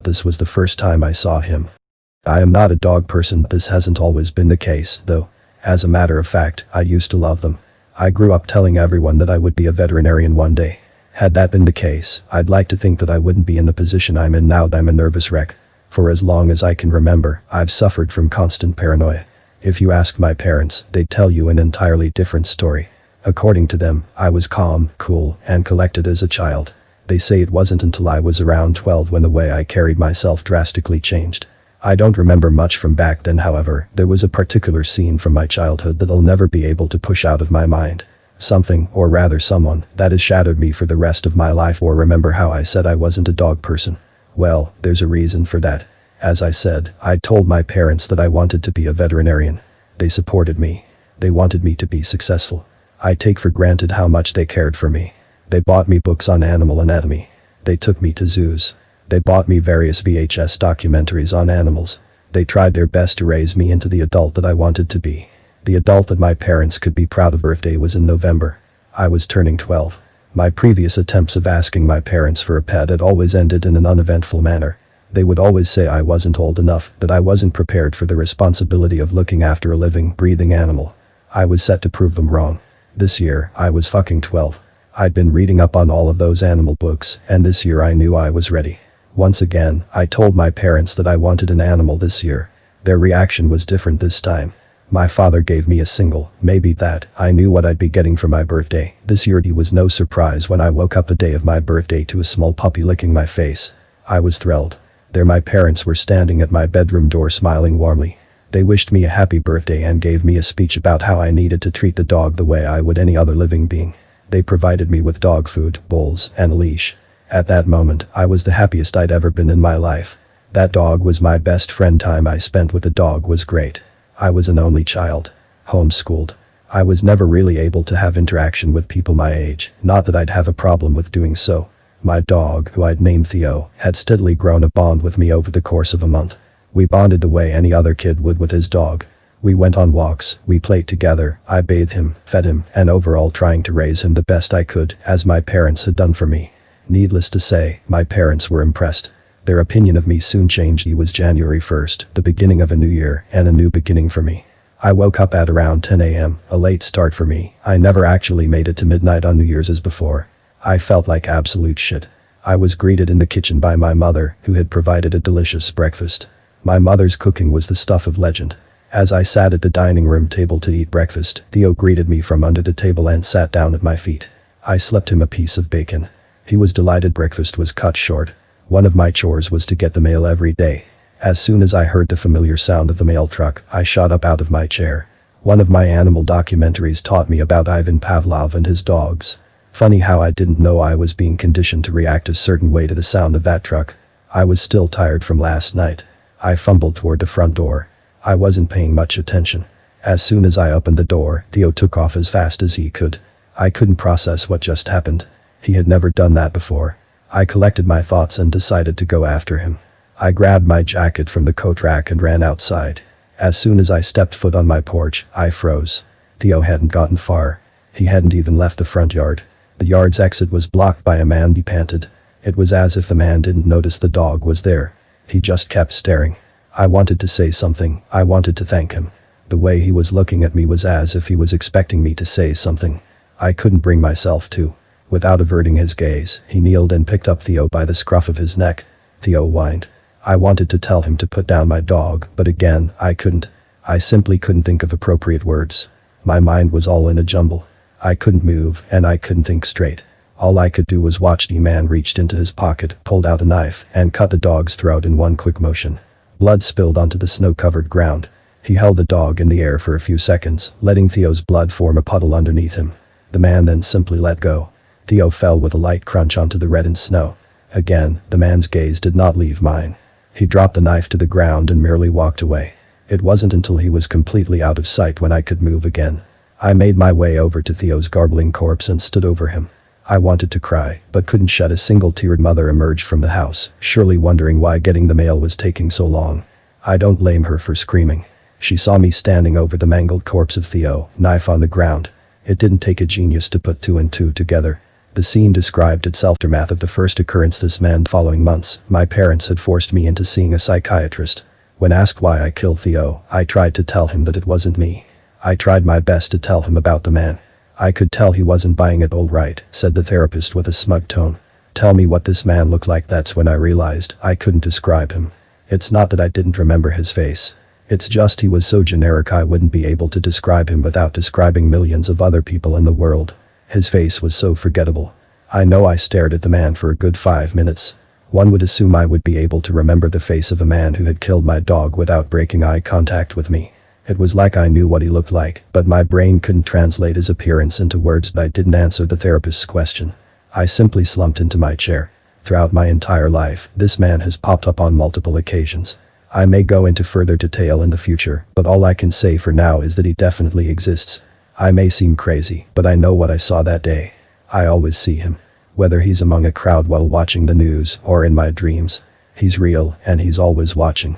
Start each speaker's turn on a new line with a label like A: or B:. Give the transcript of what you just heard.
A: This was the first time I saw him. I am not a dog person, this hasn't always been the case, though. As a matter of fact, I used to love them. I grew up telling everyone that I would be a veterinarian one day. Had that been the case, I'd like to think that I wouldn't be in the position I'm in now. I'm a nervous wreck. For as long as I can remember, I've suffered from constant paranoia. If you ask my parents, they'd tell you an entirely different story. According to them, I was calm, cool, and collected as a child. They say it wasn't until I was around 12 when the way I carried myself drastically changed. I don't remember much from back then, however. There was a particular scene from my childhood that I'll never be able to push out of my mind. Something, or rather someone, that has shadowed me for the rest of my life. Or remember how I said I wasn't a dog person? Well, there's a reason for that. As I said, I told my parents that I wanted to be a veterinarian. They supported me. They wanted me to be successful. I take for granted how much they cared for me. They bought me books on animal anatomy. They took me to zoos. They bought me various VHS documentaries on animals. They tried their best to raise me into the adult that I wanted to be. The adult that my parents could be proud of. Birthday was in November. I was turning 12. My previous attempts of asking my parents for a pet had always ended in an uneventful manner. They would always say I wasn't old enough, that I wasn't prepared for the responsibility of looking after a living, breathing animal. I was set to prove them wrong. This year, I was fucking 12. I'd been reading up on all of those animal books, and this year I knew I was ready. Once again, I told my parents that I wanted an animal this year. Their reaction was different this time. My father gave me a single, maybe that. I knew what I'd be getting for my birthday. This year it was no surprise when I woke up the day of my birthday to a small puppy licking my face. I was thrilled. There my parents were standing at my bedroom door smiling warmly. They wished me a happy birthday and gave me a speech about how I needed to treat the dog the way I would any other living being. They provided me with dog food, bowls, and a leash. At that moment, I was the happiest I'd ever been in my life. That dog was my best friend. Time I spent with the dog was great. I was an only child. Homeschooled. I was never really able to have interaction with people my age, not that I'd have a problem with doing so. My dog, who I'd named Theo, had steadily grown a bond with me over the course of a month. We bonded the way any other kid would with his dog. We went on walks, we played together, I bathed him, fed him, and overall trying to raise him the best I could, as my parents had done for me. Needless to say, my parents were impressed. Their opinion of me soon changed. It was January 1st, the beginning of a new year, and a new beginning for me. I woke up at around 10 a.m., a late start for me. I never actually made it to midnight on New Year's as before. I felt like absolute shit. I was greeted in the kitchen by my mother, who had provided a delicious breakfast. My mother's cooking was the stuff of legend. As I sat at the dining room table to eat breakfast, Theo greeted me from under the table and sat down at my feet. I slipped him a piece of bacon. He was delighted. Breakfast was cut short. One of my chores was to get the mail every day. As soon as I heard the familiar sound of the mail truck, I shot up out of my chair. One of my animal documentaries taught me about Ivan Pavlov and his dogs. Funny how I didn't know I was being conditioned to react a certain way to the sound of that truck. I was still tired from last night. I fumbled toward the front door. I wasn't paying much attention. As soon as I opened the door, Theo took off as fast as he could. I couldn't process what just happened. He had never done that before. I collected my thoughts and decided to go after him. I grabbed my jacket from the coat rack and ran outside. As soon as I stepped foot on my porch, I froze. Theo hadn't gotten far. He hadn't even left the front yard. The yard's exit was blocked by a man. He panted. It was as if the man didn't notice the dog was there. He just kept staring. I wanted to say something. I wanted to thank him. The way he was looking at me was as if he was expecting me to say something. I couldn't bring myself to. Without averting his gaze, he kneeled and picked up Theo by the scruff of his neck. Theo whined. I wanted to tell him to put down my dog, but again, I couldn't. I simply couldn't think of appropriate words. My mind was all in a jumble. I couldn't move, and I couldn't think straight. All I could do was watch. The man reached into his pocket, pulled out a knife, and cut the dog's throat in one quick motion. Blood spilled onto the snow-covered ground. He held the dog in the air for a few seconds, letting Theo's blood form a puddle underneath him. The man then simply let go. Theo fell with a light crunch onto the reddened snow. Again, the man's gaze did not leave mine. He dropped the knife to the ground and merely walked away. It wasn't until he was completely out of sight when I could move again. I made my way over to Theo's garbling corpse and stood over him. I wanted to cry, but couldn't shed a single tear. Mother emerged from the house, surely wondering why getting the mail was taking so long. I don't blame her for screaming. She saw me standing over the mangled corpse of Theo, knife on the ground. It didn't take a genius to put two and two together. The scene described its aftermath of the first occurrence this man. Following months, my parents had forced me into seeing a psychiatrist. When asked why I killed Theo, I tried to tell him that it wasn't me. I tried my best to tell him about the man. I could tell he wasn't buying it. "All right," said the therapist with a smug tone. "Tell me what this man looked like." That's when I realized I couldn't describe him. It's not that I didn't remember his face. It's just he was so generic I wouldn't be able to describe him without describing millions of other people in the world. His face was so forgettable. I know I stared at the man for a good 5 minutes. One would assume I would be able to remember the face of a man who had killed my dog without breaking eye contact with me. It was like I knew what he looked like, but my brain couldn't translate his appearance into words. I didn't answer the therapist's question. I simply slumped into my chair. Throughout my entire life, this man has popped up on multiple occasions. I may go into further detail in the future, but all I can say for now is that he definitely exists. I may seem crazy, but I know what I saw that day. I always see him. Whether he's among a crowd while watching the news or in my dreams. He's real, and he's always watching.